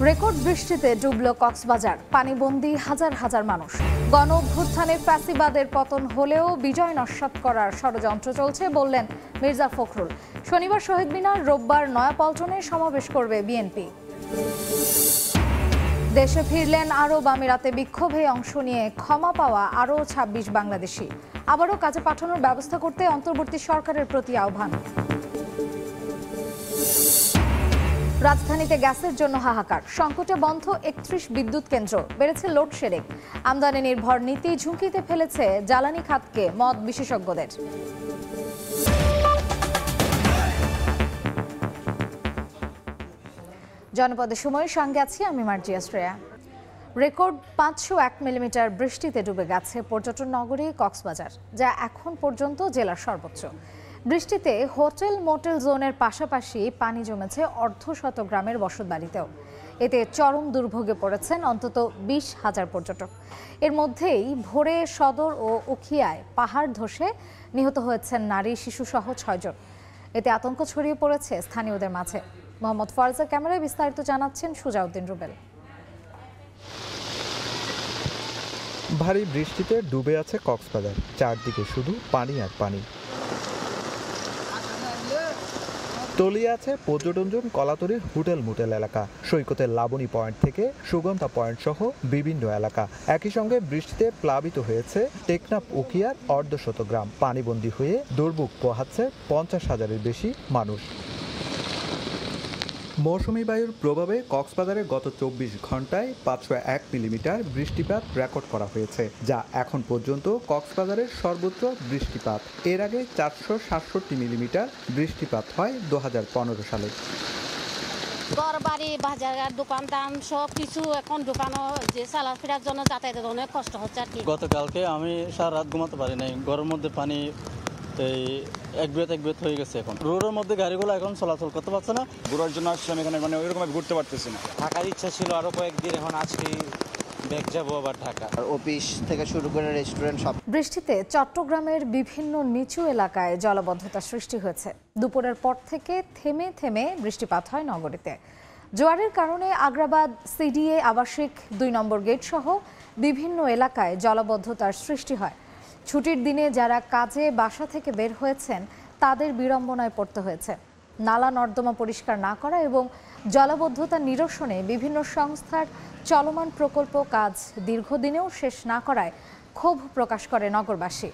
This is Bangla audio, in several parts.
রেকর্ড বৃষ্টিতে ডুবল কক্সবাজার, পানিবন্দী হাজার হাজার মানুষ। গণ অভ্যুত্থানে ফ্যাসিবাদের পতন হলেও বিজয় নস্যাৎ করার ষড়যন্ত্র চলছে বললেন মির্জা ফখরুল। শনিবার শহীদ মিনার, রোববার নয়াপল্টনে সমাবেশ করবে বিএনপি। দেশে ফিরলেন আরব আমিরাতে বিক্ষোভে অংশ নিয়ে ক্ষমা পাওয়া আরও ২৬ বাংলাদেশি। আবারও কাজে পাঠানোর ব্যবস্থা করতে অন্তর্বর্তী সরকারের প্রতি আহ্বান। রাজধানীতে গ্যাসের জন্য হাহাকার, সংকটে বন্ধ ৩১ বিদ্যুৎ কেন্দ্র, বেড়েছে লোডশেডিং। আমদানি নির্ভর নীতি ঝুঁকিতে ফেলেছে জ্বালানি খাতকে মত বিশেষজ্ঞদের। জনপদের সময়ের সঙ্গে আছি আমি মার্জিয়া শ্রেয়া। রেকর্ড ৫০১ মিলিমিটার বৃষ্টিতে ডুবে গেছে পর্যটন নগরী কক্সবাজার, যা এখন পর্যন্ত জেলার সর্বোচ্চ। বৃষ্টিতে হোটেল মোটেল জোনের পাশাপাশি পানি জমেছে অর্ধশত গ্রামের বসতবাড়িতেও। এতে চরম দুর্ভোগে পড়েছেন অন্তত ২০,০০০ পর্যটক। এর মধ্যেই ভোরে সদর ও উখিয়ায় পাহাড় ধসে নিহত হয়েছেন নারী, শিশুসহ ৬ জন। এতে আতঙ্ক ছড়িয়ে পড়েছে স্থানীয়দের মাঝে। মোহাম্মদ ফরজার ক্যামেরায় বিস্তারিত জানাচ্ছেন সুজাউদ্দিন রুবেল। ভারী বৃষ্টিতে ডুবে আছে কক্সবাজার, চারদিকে শুধু পানি আর পানি। তলিয়ে আছে পর্যটন জোন কলাতলির হোটেল মোটেল এলাকা, সৈকতের লাবণী পয়েন্ট থেকে সুগন্ধা পয়েন্ট সহ বিভিন্ন এলাকা। একই সঙ্গে বৃষ্টিতে প্লাবিত হয়েছে টেকনাফ উখিয়ার অর্ধশত গ্রাম। পানিবন্দী হয়ে দুর্ভোগ পোহাচ্ছে ৫০,০০০-এর বেশি মানুষ। মৌসুমী বায়ুর প্রভাবে কক্সবাজারে গত ২৪ ঘন্টায় ৫০১ মিলিমিটার বৃষ্টিপাত রেকর্ড করা হয়েছে, যা এখন পর্যন্ত কক্সবাজারের সর্বোচ্চ বৃষ্টিপাত। এর আগে ৪৬৭ মিলিমিটার বৃষ্টিপাত হয় ২০১৫ সালে। ঘরবাড়ি, বাজার, দোকান দাম সব কিছু এখন দোকানও যে চলাফেরার জন্য যাতায়াতের অনেক কষ্ট হচ্ছে আর কি। গতকালকে আমি সারা রাত ঘুমাতে পারি নাই, ঘরের মধ্যে পানি এই এক বেত হয়ে গেছে। এখন রোডের মধ্যে গাড়িগুলো এখন চলাচল করতে পারছে না। ঘোরার জন্য আসলাম এখানে, মানে ওইরকম ঘুরতে পারতেছি না। থাকার ইচ্ছা ছিল আরো কয়েকদিন, এখন আজকে ব্যাক যাবো আবার ঢাকা। অফিস থেকে শুরু করে রেস্টুরেন্ট সব। বৃষ্টিতে চট্টগ্রামের বিভিন্ন নিচু এলাকায় জলাবদ্ধতা সৃষ্টি হয়েছে। দুপুরের পর থেকে থেমে থেমে বৃষ্টিপাত হয় নগরীতে। জোয়ারের কারণে আগ্রাবাদ, সিডিএ আবাসিক ২ নম্বর গেট সহ বিভিন্ন এলাকায় জলাবদ্ধতার সৃষ্টি হয়। ছুটির দিনে যারা কাজে বাসা থেকে বের হয়েছেন তাদের বিড়ম্বনায় পড়তে হয়েছে। নালা নর্দমা পরিষ্কার না করা এবং জলাবদ্ধতা নিরসনে বিভিন্ন সংস্থার চলমান প্রকল্প কাজ দীর্ঘদিনেও শেষ না করায় ক্ষোভ প্রকাশ করে নগরবাসী।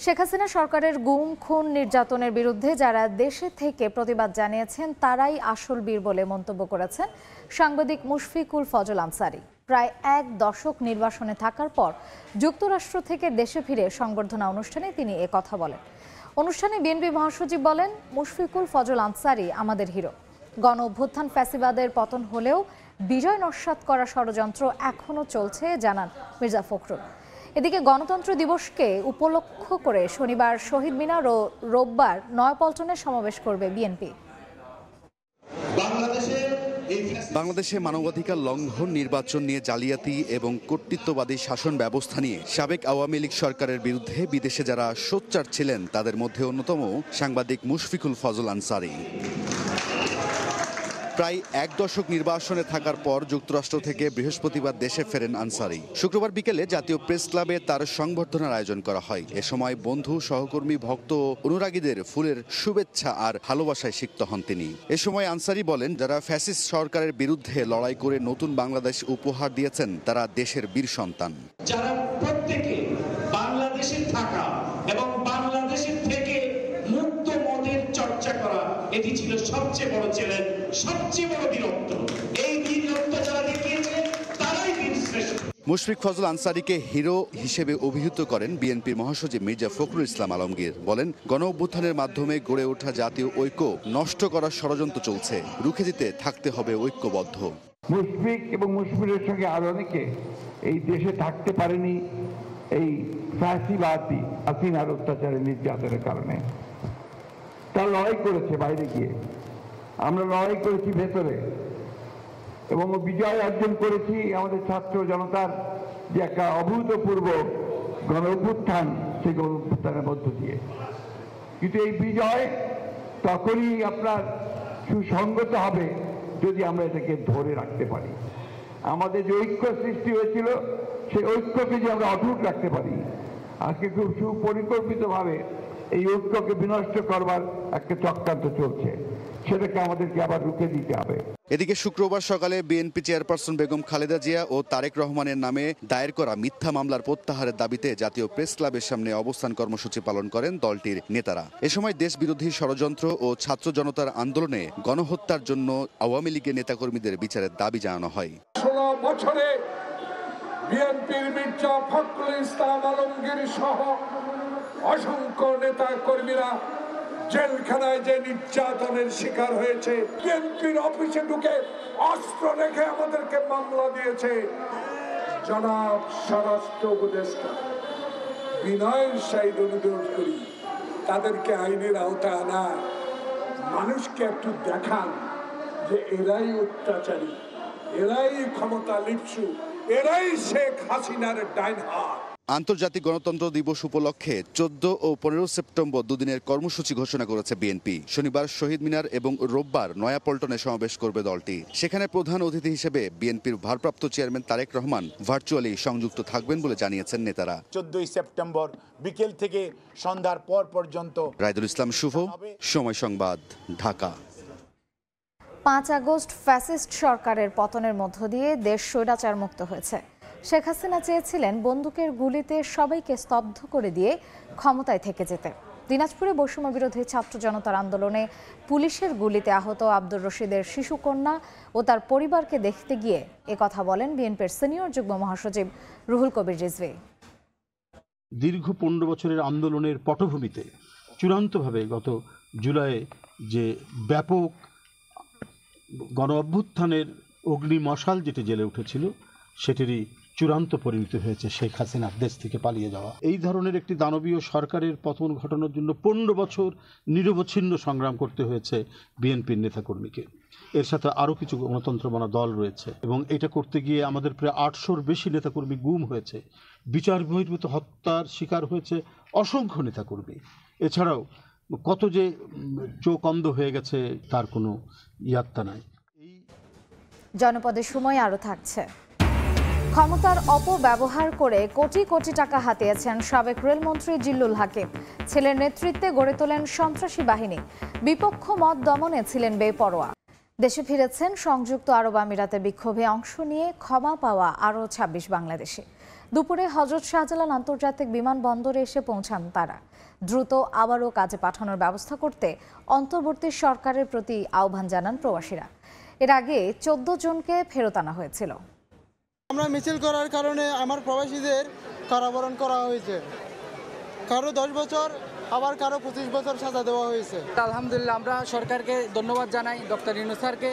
শেখ হাসিনা সরকারের গুম, খুন, নির্যাতনের বিরুদ্ধে যারা দেশে থেকে প্রতিবাদ জানিয়েছেন তারাই আসল বীর বলে মন্তব্য করেছেন সাংবাদিক মুশফিকুল ফজল আনসারী। প্রায় ১ দশক নির্বাসনে থাকার পর যুক্তরাষ্ট্র থেকে দেশে ফিরে সংবর্ধনা অনুষ্ঠানে তিনি কথা বলেন। অনুষ্ঠানে বিএনপি মহাসচিব বলেন, মুশফিকুল ফজল আনসারী আমাদের হিরো। গণ অভ্যুত্থান ফ্যাসিবাদের পতন হলেও বিজয় নস্যাৎ করা ষড়যন্ত্র এখনও চলছে, জানান মির্জা ফখরুল। এদিকে গণতন্ত্র দিবসকে উপলক্ষ করে শনিবার শহীদ মিনার ও রোববার নয়াপল্টনে সমাবেশ করবে বিএনপি। বাংলাদেশে মানবাধিকার লঙ্ঘন, নির্বাচন নিয়ে জালিয়াতি এবং কর্তৃত্ববাদী শাসন ব্যবস্থা নিয়ে সাবেক আওয়ামী লীগ সরকারের বিরুদ্ধে বিদেশে যারা সোচ্চার ছিলেন তাদের মধ্যে অন্যতম সাংবাদিক মুশফিকুল ফজল আনসারী। প্রায় ১ দশক নির্বাসনে থাকার পর যুক্তরাষ্ট্র থেকে বৃহস্পতিবার দেশে ফেরেন আনসারী। শুক্রবার বিকেলে জাতীয় প্রেস ক্লাবে তার সংবর্ধনার আয়োজন করা হয়। এ সময় বন্ধু, সহকর্মী, ভক্ত ও অনুরাগীদের ফুলের শুভেচ্ছা আর ভালোবাসায় সিক্ত হন তিনি। এ সময় আনসারী বলেন, যারা ফ্যাসিস্ট সরকারের বিরুদ্ধে লড়াই করে নতুন বাংলাদেশ উপহার দিয়েছেন তারা দেশের বীর সন্তান। যারা প্রত্যেকে বাংলাদেশে থাকা এবং বাংলাদেশের থেকে মুক্ত মতের চর্চা করা, এটি ছিল সবচেয়ে বড় চ্যালেঞ্জ, সবচেয়ে বড় বীরত্ব। এই বীরত্ব যারা দেখিয়েছে তারাই বীরশ্রেষ্ঠ। মুশফিক ফজল আনসারীকে হিরো হিসেবে অভিহিত করেন বিএনপির মহাসচিব মির্জা ফখরুল ইসলাম আলমগীর। বলেন, গণ অভ্যুত্থানের মাধ্যমে গড়ে ওঠা জাতীয় ঐক্য নষ্ট করার ষড়যন্ত্র চলছে, রুখে দিতে থাকতে হবে ঐক্যবদ্ধ। মুশফিক এবং মুশফিকের সঙ্গে আরো অনেকে এই দেশে থাকতে পারেনি এই ফ্যাসিবাদী হাসিনার অত্যাচারের, নির্যাতনের কারণে। তারা লড়াই করেছে বাইরে গিয়ে, আমরা লড়াই করেছি ভেতরে, এবং বিজয় অর্জন করেছি আমাদের ছাত্র জনতার যে একটা অভূতপূর্ব গণ অভ্যুত্থান সেই গণঅভ্যুত্থানের মধ্য দিয়ে। কিন্তু এই বিজয় তখনই আপনার সুসংগত হবে যদি আমরা এটাকে ধরে রাখতে পারি। আমাদের যে ঐক্য সৃষ্টি হয়েছিল সেই ঐক্যকে যে আমরা অটুট রাখতে পারি। আজকে খুব সুপরিকল্পিতভাবে এই ঐক্যকে বিনষ্ট করবার একটা চক্রান্ত চলছে, সেটাকে আমাদেরকে আবার রুখে দিতে হবে। এদিকে শুক্রবার সকালে বিএনপি চেয়ারপারসন বেগম খালেদা জিয়া ও তারেক রহমানের নামে দায়ের করা মিথ্যা মামলার প্রত্যাহারের দাবিতে জাতীয় প্রেস ক্লাবের সামনে অবস্থান কর্মসূচি পালন করেন দলটির নেতারা। এ সময় দেশ বিরোধী ষড়যন্ত্র ও ছাত্র জনতার আন্দোলনে গণহত্যার জন্য আওয়ামী লীগের নেতাকর্মীদের বিচারের দাবি জানানো হয়। 16 বছরে বিএনপির মির্জা ফখরুল ইসলাম আলমগীর সহ অসংখ্য নেতা কর্মীরা জেলখানায় যে নির্যাতনের শিকার হয়েছে, বিএনপির অফিসে ঢুকে অস্ত্র রেখে আমাদেরকে মামলা দিয়েছে। জনাব স্বরাষ্ট্র উপদেষ্টা, বিনয়ের সাইড অনুরোধ করি তাদেরকে আইনের আওতায় আনা, মানুষকে একটু দেখান যে এরাই অত্যাচারী, এরাই ক্ষমতা লিপ্সু, এরাই শেখ হাসিনার ডাইন হাত। আন্তর্জাতিক গণতন্ত্র দিবস উপলক্ষে 14 ও 15 সেপ্টেম্বর দুদিনের কর্মসূচি ঘোষণা করেছে বিএনপি। শনিবার শহীদ মিনার এবং রোববার নয়াপল্টনে সমাবেশ করবে দলটি। সেখানে প্রধান অতিথি হিসেবে বিএনপির ভারপ্রাপ্ত চেয়ারম্যান তারেক রহমান ভার্চুয়ালি সংযুক্ত থাকবেন বলে জানিয়েছেন নেতারা। 14 সেপ্টেম্বর বিকেল থেকে সন্ধ্যার পর পর্যন্ত। রায়দুল ইসলাম শুভ, সময় সংবাদ, ঢাকা। 5 আগস্ট ফ্যাসিস্ট সরকারের পতনের মধ্য দিয়ে দেশ স্বৈরাচার মুক্ত হয়েছে। শেখ হাসিনা চেয়েছিলেন বন্দুকের গুলিতে সবাইকে স্তব্ধ করে দিয়ে ক্ষমতায় থেকে যেতে। দিনাজপুরে বৈষম্য বিরোধী ছাত্র জনতার আন্দোলনে পুলিশের গুলিতে আহত আব্দুর রশিদের শিশুকন্যা ও তার পরিবারকে দেখতে গিয়ে একথা বলেন বিএনপির সিনিয়র যুগ্ম মহাসচিব রুহুল কবির রিজভী। দীর্ঘ 15 বছরের আন্দোলনের পটভূমিতে চূড়ান্তভাবে গত জুলাইয়ে যে ব্যাপক গণ অভ্যুত্থানের অগ্নি মশাল যেটি জ্বলে উঠেছিল, সেটিরই চূড়ান্ত পরিণতি হয়েছে শেখ হাসিনার দেশ থেকে পালিয়ে যাওয়া। এই ধরনের একটি দানবীয় সরকারের পতন ঘটানোর জন্য 15 বছর নিরবচ্ছিন্ন সংগ্রাম করতে হয়েছে বিএনপির নেতাকর্মীকে। এর সাথে আরও কিছু গণতন্ত্রবাদী দল রয়েছে এবং এটা করতে গিয়ে আমাদের প্রায় 800-র বেশি নেতাকর্মী গুম হয়েছে, বিচার বহির্ভূত হত্যার শিকার হয়েছে অসংখ্য নেতাকর্মী। এছাড়াও কত যে চোখ অন্ধ হয়ে গেছে তার কোনো ইয়াত্তা নাই। জনপদের সময় আরও থাকছে। ক্ষমতার অপব্যবহার করে কোটি কোটি টাকা হাতিয়েছেন সাবেক রেলমন্ত্রী জিল্লুল হাকিম। ছেলের নেতৃত্বে গড়ে তোলেন সন্ত্রাসী বাহিনী, বিপক্ষ মত দমনে ছিলেন বেপরোয়া। দেশে ফিরেছেন সংযুক্ত আরব আমিরাতে বিক্ষোভে অংশ নিয়ে ক্ষমা পাওয়া আরও 26 বাংলাদেশি। দুপুরে হযরত শাহজালাল আন্তর্জাতিক বিমানবন্দরে এসে পৌঁছান তারা। দ্রুত আবারও কাজে পাঠানোর ব্যবস্থা করতে অন্তর্বর্তী সরকারের প্রতি আহ্বান জানান প্রবাসীরা। এর আগে 14 জনকে ফেরত আনা হয়েছিল। আমরা মিছিল করার কারণে আমার প্রবাসীদের কারাবরণ করা হয়েছে, কারো 10 বছর, আবার কারো 25 বছর সাজা দেওয়া হয়েছে। আলহামদুলিল্লাহ, আমরা সরকারকে ধন্যবাদ জানাই, ডক্টর ইউনূস স্যারকে।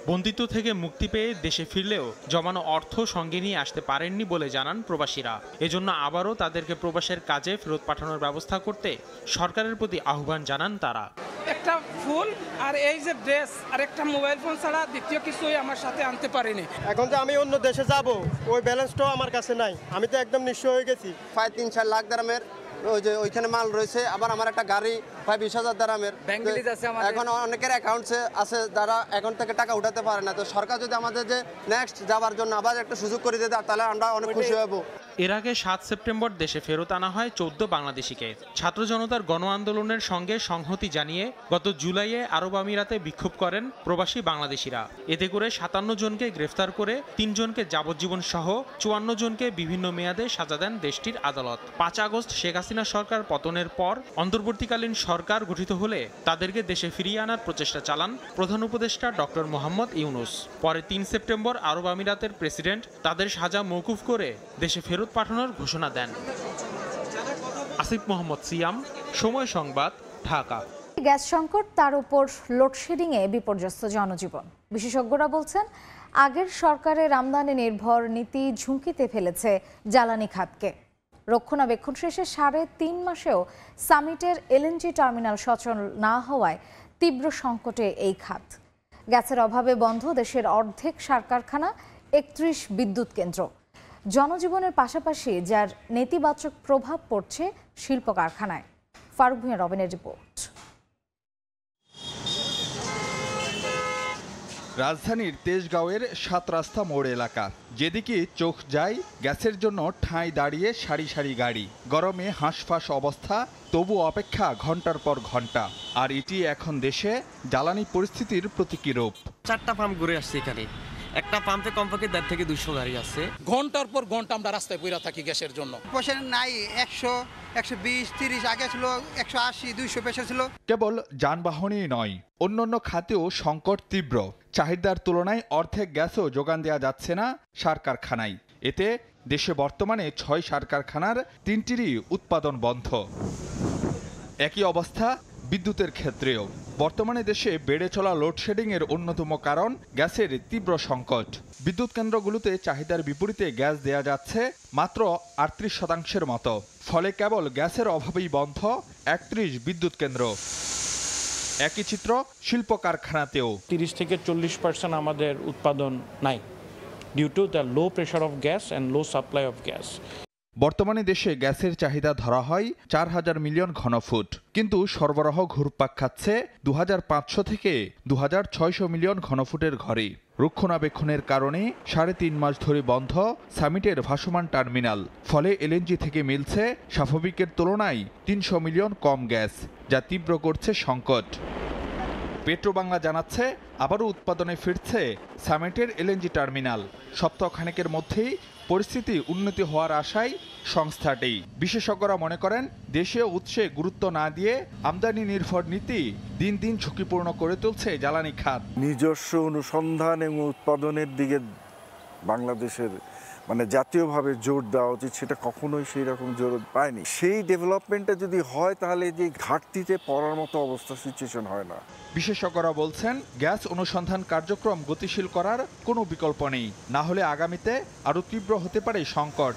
বন্দিত্ব থেকে মুক্তি পেয়ে দেশে ফিরলেও জমানো অর্থ সঙ্গে নিয়ে আসতে পারেননি বলে জানান প্রবাসীরা। এজন্য আবারও তাদেরকে প্রবাসের কাজে ফেরত পাঠানোর ব্যবস্থা করতে সরকারের প্রতি আহ্বান জানান তারা। একটা ফুল আর এই যে ড্রেস আর একটা মোবাইল ফোন ছাড়া দ্বিতীয় কিছুই আমার সাথে আনতে পারিনি। এখন যে আমি অন্য দেশে যাব, ওই ব্যালেন্সটাও আমার কাছে নাই। আমি তো একদম নিঃস্ব হয়ে গেছি। 3-4 লাখ দারামের ওই যে ওইখানে মাল রয়েছে, আবার আমার একটা গাড়ি 20,000 দারামের। এখন অনেকের অ্যাকাউন্টসে আছে যারা অ্যাকাউন্ট থেকে টাকা উঠাতে পারে না। তো সরকার যদি আমাদের যে নেক্সট যাওয়ার জন্য আবার একটা সুযোগ করে দিতে, তাহলে আমরা অনেক খুশি হব। এর আগে 7 সেপ্টেম্বর দেশে ফেরত আনা হয় 14 বাংলাদেশিকে। ছাত্র জনতার গণ আন্দোলনের সঙ্গে সংহতি জানিয়ে গত জুলাইয়ে আরব আমিরাতে বিক্ষোভ করেন প্রবাসী বাংলাদেশিরা। এতে করে 57 জনকে গ্রেফতার করে 3 জনকে যাবজ্জীবন সহ 54 জনকে বিভিন্ন মেয়াদে সাজা দেন দেশটির আদালত। 5 আগস্ট শেখ হাসিনা সরকার পতনের পর অন্তর্বর্তীকালীন সরকার গঠিত হলে তাদেরকে দেশে ফিরিয়ে আনার প্রচেষ্টা চালান প্রধান উপদেষ্টা ডক্টর মোহাম্মদ ইউনূস। পরে 3 সেপ্টেম্বর আরব আমিরাতের প্রেসিডেন্ট তাদের সাজা মওকুফ করে দেশে ফেরত পাঠানোর ঘোষণা দেন। আসিফ মোহাম্মদ সিয়াম, সময় সংবাদ, ঢাকা। গ্যাস সংকট, তার উপর লোডশেডিংয়ে বিপর্যস্ত জনজীবন। বিশেষজ্ঞরা বলছেন আগের সরকারের আমদানি নির্ভর নীতি ঝুঁকিতে ফেলেছে জ্বালানি খাতকে। রক্ষণাবেক্ষণ শেষে 3.5 মাসেও সামিটের এলএনজি টার্মিনাল সচল না হওয়ায় তীব্র সংকটে এই খাত। গ্যাসের অভাবে বন্ধ দেশের অর্ধেক সার কারখানা, 31 বিদ্যুৎ কেন্দ্র। জনজীবনের পাশাপাশি যার নেতিবাচক প্রভাব পড়ছে শিল্প কারখানায়। ফারুক ভূঁইয়া রবিনের রিপোর্ট। রাজধানীর তেজগাঁওয়ের ৭ রাস্তা মোড় এলাকা, যেদিকে চোখ যায় গ্যাসের জন্য ঠাঁই দাঁড়িয়ে সারি সারি গাড়ি। গরমে হাঁসফাঁস অবস্থা, তবু অপেক্ষা ঘন্টার পর ঘন্টা। আর এটি এখন দেশে জ্বালানি পরিস্থিতির প্রতীকী রূপ। 4টা পাম্প ঘুরে আসছে এখানে, একটা পাম্পে কমপক্ষে 1.5 থেকে 200 গাড়ি আছে। ঘন্টার পর ঘন্টা আমরা রাস্তায় পড়ে থাকি গ্যাসের জন্য। পেশেন্ট নাই, 100, 120, 30, আগে ছিল 180, 200 পেশেন্ট ছিল। কেবল যানবাহনই নয়, অন্যান্য খাতেও সংকট তীব্র। চাহিদার তুলনায় অর্ধেক গ্যাসও যোগান দেওয়া যাচ্ছে না সার কারখানায়। এতে দেশে বর্তমানে 6 সার কারখানার 3টিরই উৎপাদন বন্ধ। একই অবস্থা বিদ্যুতের ক্ষেত্রেও। বর্তমানে দেশে বেড়ে চলা লোডশেডিংয়ের অন্যতম কারণ গ্যাসের তীব্র সংকট। বিদ্যুৎ কেন্দ্রগুলোতে চাহিদার বিপরীতে গ্যাস দেয়া যাচ্ছে মাত্র 38% মতো। ফলে কেবল গ্যাসের অভাবেই বন্ধ 31 বিদ্যুৎ কেন্দ্র। একই চিত্র শিল্প কারখানাতেও। 30 থেকে 40% আমাদের উৎপাদন নাই, due to the low pressure of gas and low supply of gas. বর্তমানে দেশে গ্যাসের চাহিদা ধরা হয় 4000 মিলিয়ন ঘনফুট, কিন্তু সরবরাহ ঘুরপাক খাচ্ছে 2500 থেকে 2600 মিলিয়ন ঘনফুটের ঘরে। রক্ষণাবেক্ষণের কারণে 3.5 মাস ধরে বন্ধ সামিটের ভাসমান টার্মিনাল। ফলে এলএনজি থেকে মিলছে স্বাভাবিকের তুলনায় 300 মিলিয়ন কম গ্যাস, যা তীব্র করছে সংকট। পেট্রোবাংলা জানাচ্ছে আবারও উৎপাদনে ফিরছে সামিটের এলএনজি টার্মিনাল। সপ্তাহখানেকের মধ্যেই পরিস্থিতি উন্নতি হওয়ার আশায় সংস্থাটি। বিশেষজ্ঞরা মনে করেন দেশীয় উৎসে গুরুত্ব না দিয়ে আমদানি নির্ভর নীতি দিন দিন ঝুঁকিপূর্ণ করে তুলছে জ্বালানি খাত। নিজস্ব অনুসন্ধান এবং উৎপাদনের দিকে বাংলাদেশের জাতীয়ভাবে জোর দেওয়া উচিত, সেটা কখনোই সেই রকম জোর পায়নি। সেই ডেভেলপমেন্টটা যদি হয় তাহলে যে ঘাটতিতে পড়ার মতো অবস্থা সিচুয়েশন হয় না। বিশেষজ্ঞরা বলছেন গ্যাস অনুসন্ধান কার্যক্রম গতিশীল করার কোনো বিকল্প নেই, না হলে আগামীতে আরও তীব্র হতে পারে সংকট।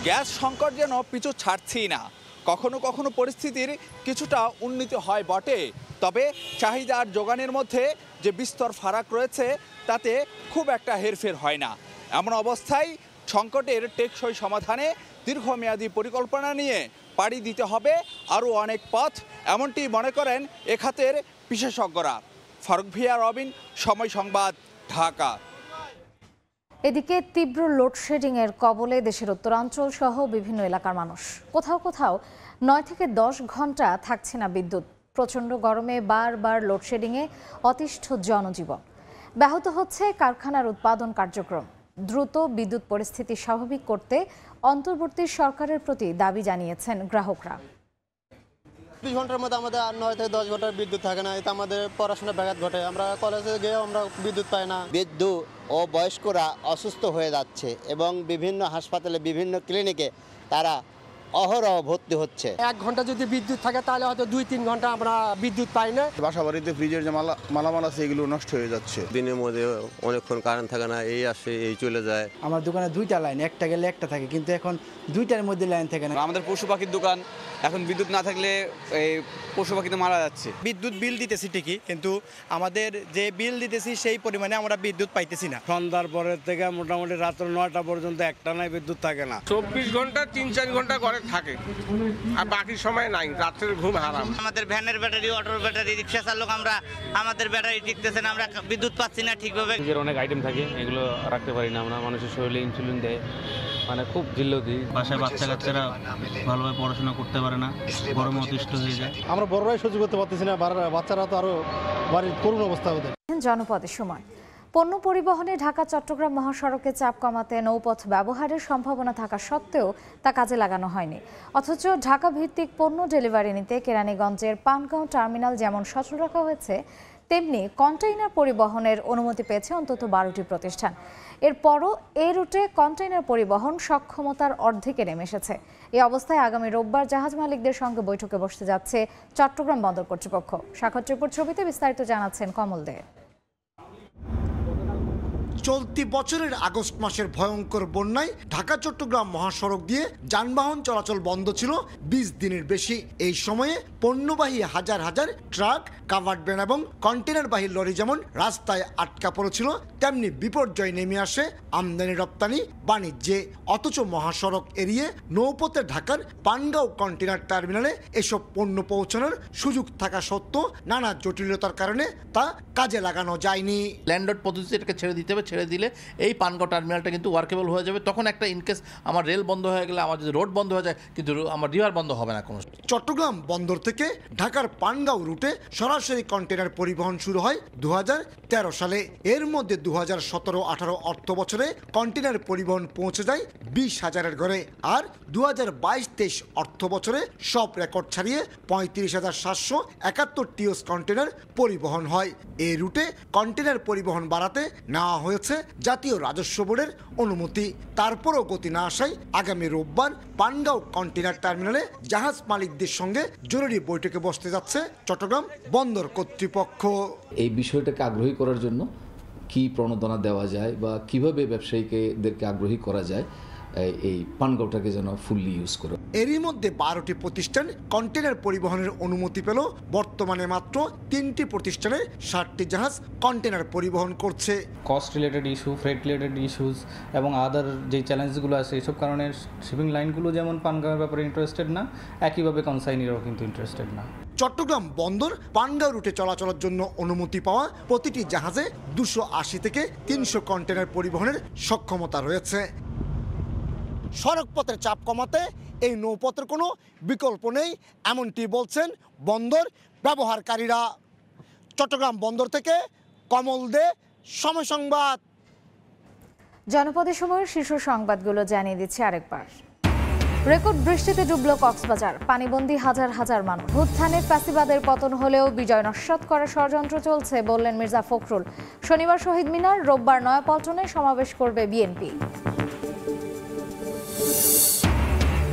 গ্যাস সংকট যেন পিছু ছাড়ছেই না। কখনো কখনো পরিস্থিতির কিছুটা উন্নতি হয় বটে, তবে চাহিদা আর যোগানের মধ্যে যে বিস্তর ফারাক রয়েছে তাতে খুব একটা হেরফের হয় না। এমন অবস্থায় সংকটের টেকসই সমাধানে দীর্ঘমেয়াদী পরিকল্পনা নিয়ে পাড়ি দিতে হবে আরও অনেক পথ, এমনটি মনে করেন এ খাতের বিশেষজ্ঞরা। ফারুক ভূঁইয়া রবিন, সময় সংবাদ, ঢাকা। এদিকে তীব্র লোডশেডিংয়ের কবলে দেশের উত্তরাঞ্চল সহ বিভিন্ন এলাকার মানুষ। কোথাও কোথাও 9 থেকে 10 ঘন্টা থাকছে না বিদ্যুৎ। প্রচণ্ড গরমে বারবার লোডশেডিংয়ে অতিষ্ঠ জনজীবন। ব্যাহত হচ্ছে কারখানার উৎপাদন কার্যক্রম। দ্রুত বিদ্যুৎ পরিস্থিতি স্বাভাবিক করতে অন্তর্বর্তী সরকারের প্রতি দাবি জানিয়েছেন গ্রাহকরা। 20 ঘন্টার মধ্যে আমাদের 9 থেকে 10 ঘন্টার বিদ্যুৎ থাকে না, এতে আমাদের পড়াশোনা ব্যাঘাত ঘটে। আমরা কলেজে গিয়েও আমরা বিদ্যুৎ পাই না। বিদ্যুৎ ও বয়স্করা অসুস্থ হয়ে যাচ্ছে এবং বিভিন্ন হাসপাতালে, বিভিন্ন ক্লিনিকে তারা অহরহ ভর্তি হচ্ছে। 1 ঘন্টা যদি বিদ্যুৎ থাকে তাহলে হয়তো 2-3 ঘন্টা আমরা বিদ্যুৎ পাই না। বাসা বাড়িতে ফ্রিজের যে মালামাল আছে এগুলো নষ্ট হয়ে যাচ্ছে। দিনের মধ্যে অনেকক্ষণ কারেন্ট থাকে না, এই আসে এই চলে যায়। আমার দোকানে 2টা লাইন, একটা গেলে একটা থাকে, কিন্তু এখন 2টার মধ্যে লাইন থাকে না। আমাদের পশু পাখির দোকান, এখন বিদ্যুৎ না থাকলে এই পশু পাখি তো মারা যাচ্ছে। বিদ্যুৎ বিল দিতেছি ঠিকই, কিন্তু আমাদের যে বিল দিতেছি সেই পরিমাণে আমরা বিদ্যুৎ পাইতেছি না। সন্ধ্যার পরের থেকে মোটামুটি রাত্র 9টা পর্যন্ত একটানাই বিদ্যুৎ থাকে না। 24 ঘন্টা 3-4 ঘন্টা ঘরে থাকে, আর বাকি সময় নাই, রাত্রের ঘুম হারাম। আমাদের ভ্যানের ব্যাটারি, অটোর ব্যাটারি, রিক্সা চালক আমরা, আমাদের ব্যাটারি টিকতেছে না, আমরা বিদ্যুৎ পাচ্ছি না ঠিকভাবে। অনেক আইটেম থাকে, এগুলো রাখতে পারি না আমরা। মানুষের শরীরে ইনসুলিন দেয়, খুব জিল্লতি। বাসায় বাচ্চা কাচ্চারা ভালোভাবে পড়াশোনা করতে পারে না, গরমে অতিষ্ঠ হয়ে যায়। আমরা বড়রাই সহ্য করতে পারতেছি না, বাচ্চারা তো আরো বাড়ির করুণ অবস্থা ওদের। জনপদের সময় পণ্য পরিবহনে ঢাকা চট্টগ্রাম মহাসড়কে চাপ কমাতে নৌপথ ব্যবহারের সম্ভাবনা থাকা সত্ত্বেও তা কাজে লাগানো হয়নি। অথচ ঢাকা ভিত্তিক পণ্য ডেলিভারি নিতে কেরানীগঞ্জের পানগাঁও টার্মিনাল যেমন সচল রাখা হয়েছে, তেমনি কন্টেইনার পরিবহনের অনুমতি পেয়েছে অন্তত 12টি প্রতিষ্ঠান। এরপরও এ রুটে কন্টেইনার পরিবহন সক্ষমতার অর্ধেকে নেমে এসেছে। এই অবস্থায় আগামী রোববার জাহাজ মালিকদের সঙ্গে বৈঠকে বসতে যাচ্ছে চট্টগ্রাম বন্দর কর্তৃপক্ষ। সাক্ষাৎ রিপোর্ট ছবিতে বিস্তারিত জানাচ্ছেন কমল দে। চলতি বছরের আগস্ট মাসের ভয়ঙ্কর বন্যায় ঢাকা চট্টগ্রাম মহাসড়ক দিয়ে যানবাহন চলাচল বন্ধ ছিল 20 দিনের বেশি। এই সময়ে পণ্যবাহী হাজার হাজার ট্রাক, কাভার্ড ভ্যান এবং কন্টেনারবাহী লরি যেমন রাস্তায় আটকা পড়েছিল, তেমনি বিপর্যয় নেমে আসে আমদানি রপ্তানি বাণিজ্যে। অথচ মহাসড়ক এড়িয়ে নৌপথে ঢাকার পানগাঁও কন্টেনার টার্মিনালে এসব পণ্য পৌঁছানোর সুযোগ থাকা সত্ত্বেও নানা জটিলতার কারণে তা কাজে লাগানো যায়নি। ল্যান্ডড পদ্ধতিতে এটাকে ছেড়ে দিতে হবে, ছেড়ে দিলে এই পানগাঁও টার্মিনালটা কিন্তু ওয়ার্কেবল হয়ে যাবে। তখন একটা ইনকেস আমার রেল বন্ধ হয়ে গেলে, আমার যদি রোড বন্ধ হয়ে যায়, কিন্তু আমার রিভার বন্ধ হবে না কোনো। চট্টগ্রাম বন্দর থেকে ঢাকার পানগাঁও রুটে সরাসরি কন্টেনার পরিবহন শুরু হয় 2013 সালে। এর মধ্যে 2017-18 অর্থ বছরে কন্টেনার পরিবহন পৌঁছে যায় 20,000-এর ঘরে, আর 2022-23 অর্থ বছরে সব রেকর্ড ছাড়িয়ে 35,771 টিওস কন্টেনার পরিবহন হয়। এই রুটে কন্টেনার পরিবহন বাড়াতে নেওয়া হয়েছে জাতীয় রাজস্ব বোর্ডের অনুমতি। তারপরও গতি না আসায় আগামী রোববার পানগাঁও কন্টেনার টার্মিনালে জাহাজ মালিকদের সঙ্গে জরুরি বৈঠকে বসতে যাচ্ছে চট্টগ্রাম বন্দর কর্তৃপক্ষ। এই বিষয়টাকে আগ্রহী করার জন্য কি প্রণোদনা দেওয়া যায় বা কিভাবে ব্যবসায়ীদেরকে আগ্রহী করা যায় এই পানগাঁওটাকে যেন ফুললি ইউজ করে। এরই মধ্যে 12টি প্রতিষ্ঠান কন্টেনার পরিবহনের অনুমতি পেল। বর্তমানে মাত্র 3টি প্রতিষ্ঠানে 60টি জাহাজ কন্টেনার পরিবহন করছে। Cost related issue, freight related issues এবং আদার যে চ্যালেঞ্জগুলো আছে, এইসব কারণে শিপিং লাইনগুলো যেমন পানগাঁওয়ের ব্যাপারে ইন্টারেস্টেড না, একইভাবে কনসাইনিরাও কিন্তু ইন্টারেস্টেড না। চট্টগ্রাম বন্দর পানগাঁও রুটে চলাচলের জন্য অনুমতি পাওয়া প্রতিটি জাহাজে 280 থেকে 300 কন্টেনার পরিবহনের সক্ষমতা রয়েছে। সড়কপথের চাপ কমাতে এই নৌপথের কোনো বিকল্প নেই, এমনটি বলছেন বন্দর ব্যবহারকারীরা। চট্টগ্রাম বন্দর থেকে কমল দে, সময় সংবাদ। জনপদের সময়ের শীর্ষ সংবাদগুলো জানিয়ে দিচ্ছে আরেকবার। রেকর্ড বৃষ্টিতে ডুবল কক্সবাজার, পানিবন্দী হাজার হাজার মানুষ। ভুত্থানে ফ্যাসিবাদের পতন হলেও বিজয় নস্যাৎ করার ষড়যন্ত্র চলছে বললেন মির্জা ফখরুল। শনিবার শহীদ মিনার, রোববার নয়াপল্টনে সমাবেশ করবে বিএনপি।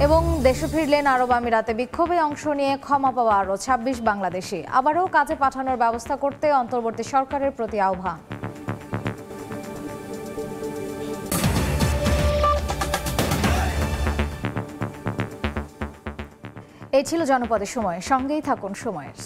এবং দেশে ফিরলেন আরব আমিরাতে। বিক্ষোভে অংশ নিয়ে ক্ষমা পাওয়া আরও 26 বাংলাদেশি। আবারও কাজে পাঠানোর ব্যবস্থা করতে অন্তর্বর্তী সরকারের প্রতি আহ্বান। এই ছিল জনপদের সময়। সঙ্গেই থাকুন সময়ের।